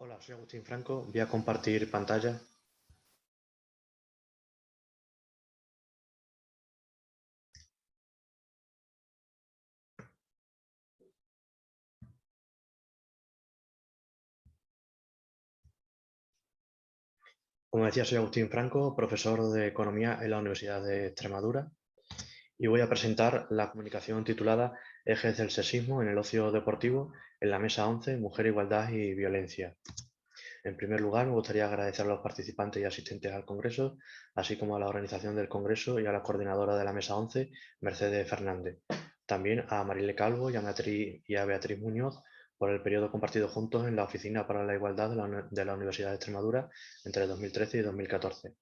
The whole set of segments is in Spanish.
Hola, soy Agustín Franco. Voy a compartir pantalla. Como decía, soy Agustín Franco, profesor de Economía en la Universidad de Extremadura, y voy a presentar la comunicación titulada Ejes del sexismo en el ocio deportivo en la Mesa 11, Mujer, Igualdad y Violencia. En primer lugar, me gustaría agradecer a los participantes y asistentes al Congreso, así como a la organización del Congreso y a la coordinadora de la Mesa 11, Mercedes Fernández. También a Marile Calvo y a Beatriz Muñoz por el periodo compartido juntos en la Oficina para la Igualdad de la Universidad de Extremadura entre 2013 y 2014,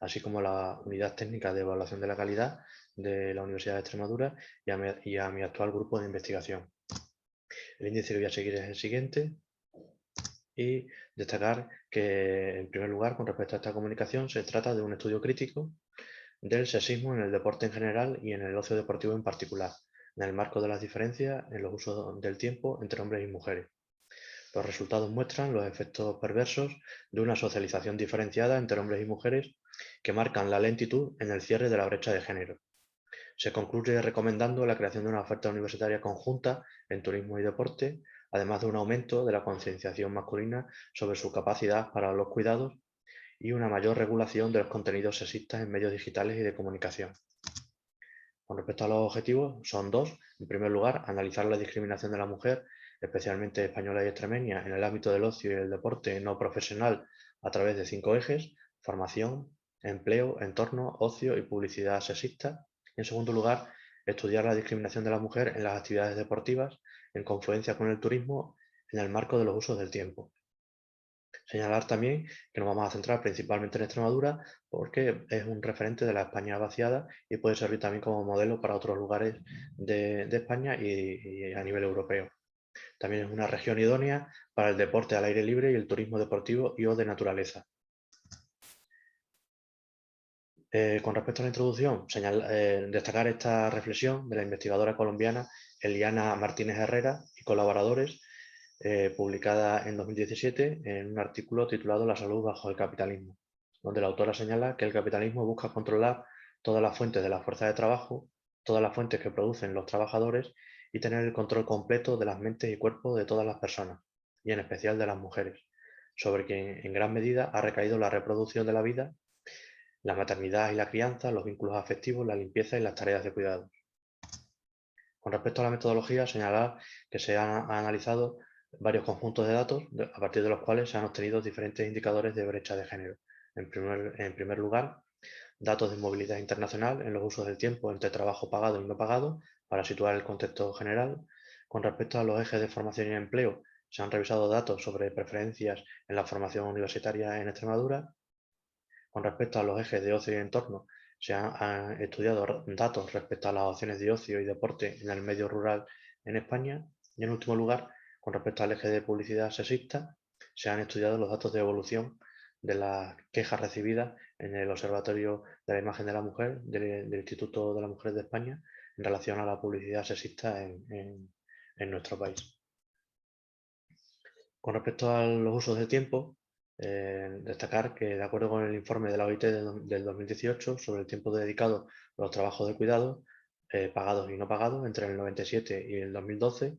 así como a la Unidad Técnica de Evaluación de la Calidad de la Universidad de Extremadura y a mi actual grupo de investigación. El índice que voy a seguir es el siguiente. Y destacar que, en primer lugar, con respecto a esta comunicación, se trata de un estudio crítico del sexismo en el deporte en general y en el ocio deportivo en particular, en el marco de las diferencias en los usos del tiempo entre hombres y mujeres. Los resultados muestran los efectos perversos de una socialización diferenciada entre hombres y mujeres que marcan la lentitud en el cierre de la brecha de género. Se concluye recomendando la creación de una oferta universitaria conjunta en turismo y deporte, además de un aumento de la concienciación masculina sobre su capacidad para los cuidados y una mayor regulación de los contenidos sexistas en medios digitales y de comunicación. Con respecto a los objetivos, son dos. En primer lugar, analizar la discriminación de la mujer, especialmente española y extremeña, en el ámbito del ocio y el deporte no profesional a través de 5 ejes: formación, empleo, entorno, ocio y publicidad sexista. Y en segundo lugar, estudiar la discriminación de la mujer en las actividades deportivas en confluencia con el turismo en el marco de los usos del tiempo. Señalar también que nos vamos a centrar principalmente en Extremadura porque es un referente de la España vaciada y puede servir también como modelo para otros lugares de España y a nivel europeo. También es una región idónea para el deporte al aire libre y el turismo deportivo y o de naturaleza. Con respecto a la introducción, destacar esta reflexión de la investigadora colombiana Eliana Martínez Herrera y colaboradores, publicada en 2017 en un artículo titulado La salud bajo el capitalismo, donde la autora señala que el capitalismo busca controlar todas las fuentes de la fuerza de trabajo, todas las fuentes que producen los trabajadores y tener el control completo de las mentes y cuerpos de todas las personas, y en especial de las mujeres, sobre quien en gran medida ha recaído la reproducción de la vida, la maternidad y la crianza, los vínculos afectivos, la limpieza y las tareas de cuidado. Con respecto a la metodología, señalar que se han analizado varios conjuntos de datos a partir de los cuales se han obtenido diferentes indicadores de brecha de género. En primer lugar, datos de movilidad internacional en los usos del tiempo entre trabajo pagado y no pagado para situar el contexto general. Con respecto a los ejes de formación y empleo, se han revisado datos sobre preferencias en la formación universitaria en Extremadura. Con respecto a los ejes de ocio y entorno, se han estudiado datos respecto a las opciones de ocio y deporte en el medio rural en España. Y en último lugar, con respecto al eje de publicidad sexista, se han estudiado los datos de evolución de las quejas recibidas en el Observatorio de la Imagen de la Mujer del Instituto de la Mujer de España en relación a la publicidad sexista en nuestro país. Con respecto a los usos del tiempo, destacar que, de acuerdo con el informe de la OIT del 2018 sobre el tiempo dedicado a los trabajos de cuidado, pagados y no pagados, entre el 97 y el 2012,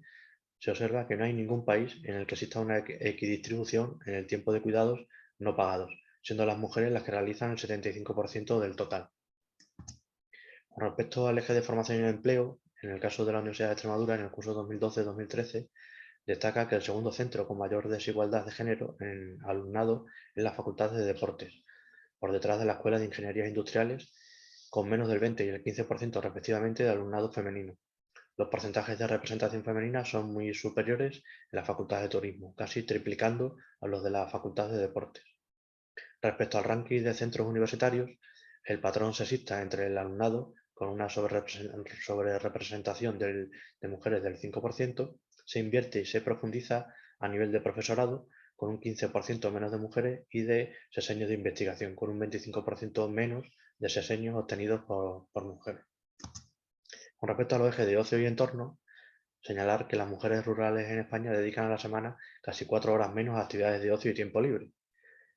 se observa que no hay ningún país en el que exista una equidistribución en el tiempo de cuidados no pagados, siendo las mujeres las que realizan el 75% del total. Con respecto al eje de formación y empleo, en el caso de la Universidad de Extremadura, en el curso 2012-2013, destaca que el segundo centro con mayor desigualdad de género en alumnado es la Facultad de Deportes, por detrás de la Escuela de Ingenierías Industriales, con menos del 20 y el 15% respectivamente de alumnado femenino. Los porcentajes de representación femenina son muy superiores en la Facultad de Turismo, casi triplicando a los de la Facultad de Deportes. Respecto al ranking de centros universitarios, el patrón sexista entre el alumnado, con una sobrerepresentación de mujeres del 5%, se invierte y se profundiza a nivel de profesorado, con un 15% menos de mujeres, y de seseños de investigación, con un 25% menos de seseños obtenidos por mujeres. Con respecto a los ejes de ocio y entorno, Señalar que las mujeres rurales en España dedican a la semana casi 4 horas menos a actividades de ocio y tiempo libre.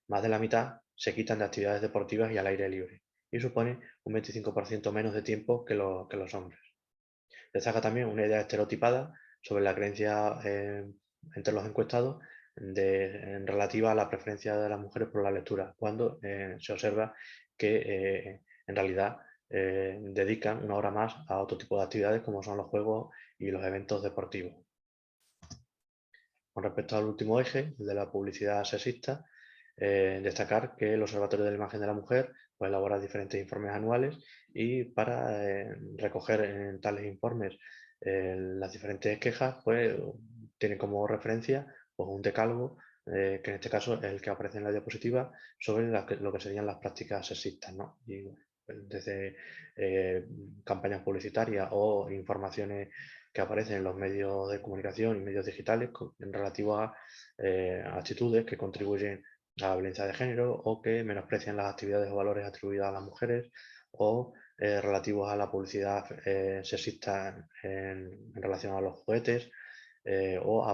Más de la mitad se quitan de actividades deportivas y al aire libre, y supone un 25% menos de tiempo que los hombres. Destaca también una idea estereotipada sobre la creencia entre los encuestados en relativa a la preferencia de las mujeres por la lectura, cuando se observa que en realidad dedican 1 hora más a otro tipo de actividades como son los juegos y los eventos deportivos. Con respecto al último eje, el de la publicidad sexista, destacar que el Observatorio de la Imagen de la Mujer pues, elabora diferentes informes anuales y para recoger en tales informes las diferentes quejas, pues tiene como referencia pues, un decálogo, que en este caso es el que aparece en la diapositiva, sobre lo que serían las prácticas sexistas, ¿no? Y, desde campañas publicitarias o informaciones que aparecen en los medios de comunicación y medios digitales en relativo a actitudes que contribuyen a la violencia de género o que menosprecian las actividades o valores atribuidos a las mujeres o relativos a la publicidad sexista en relación a los juguetes o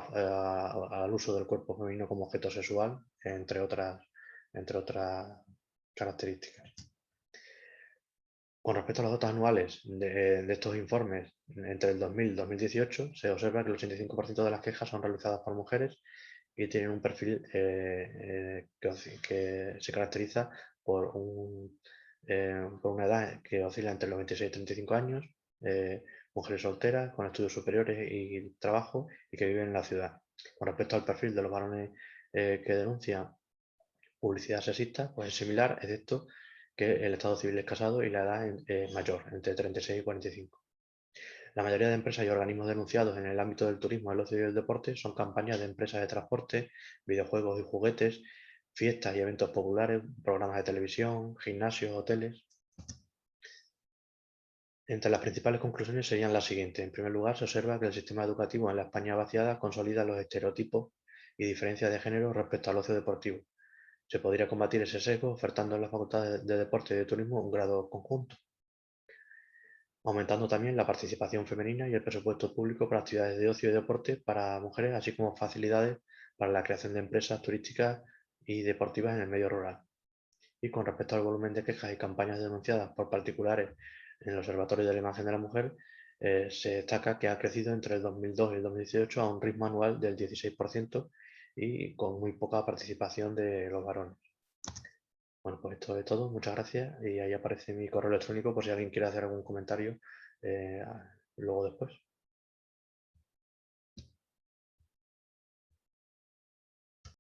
al uso del cuerpo femenino como objeto sexual, entre otras características. Con respecto a los datos anuales de estos informes, entre el 2000 y el 2018, se observa que el 85% de las quejas son realizadas por mujeres y tienen un perfil que se caracteriza por, por una edad que oscila entre los 26 y 35 años, mujeres solteras con estudios superiores y trabajo y que viven en la ciudad. Con respecto al perfil de los varones que denuncian publicidad sexista, pues es similar, excepto que el estado civil es casado y la edad es mayor, entre 36 y 45. La mayoría de empresas y organismos denunciados en el ámbito del turismo, el ocio y el deporte son campañas de empresas de transporte, videojuegos y juguetes, fiestas y eventos populares, programas de televisión, gimnasios, hoteles. Entre las principales conclusiones serían las siguientes. En primer lugar, se observa que el sistema educativo en la España vaciada consolida los estereotipos y diferencias de género respecto al ocio deportivo. Se podría combatir ese sesgo ofertando en las facultades de deporte y de turismo un grado conjunto, aumentando también la participación femenina y el presupuesto público para actividades de ocio y deporte para mujeres, así como facilidades para la creación de empresas turísticas y deportivas en el medio rural. Y con respecto al volumen de quejas y campañas denunciadas por particulares en el Observatorio de la Imagen de la Mujer, se destaca que ha crecido entre el 2002 y el 2018 a un ritmo anual del 16% y con muy poca participación de los varones. Bueno, pues esto es todo. Muchas gracias. Y ahí aparece mi correo electrónico por si alguien quiere hacer algún comentario luego después.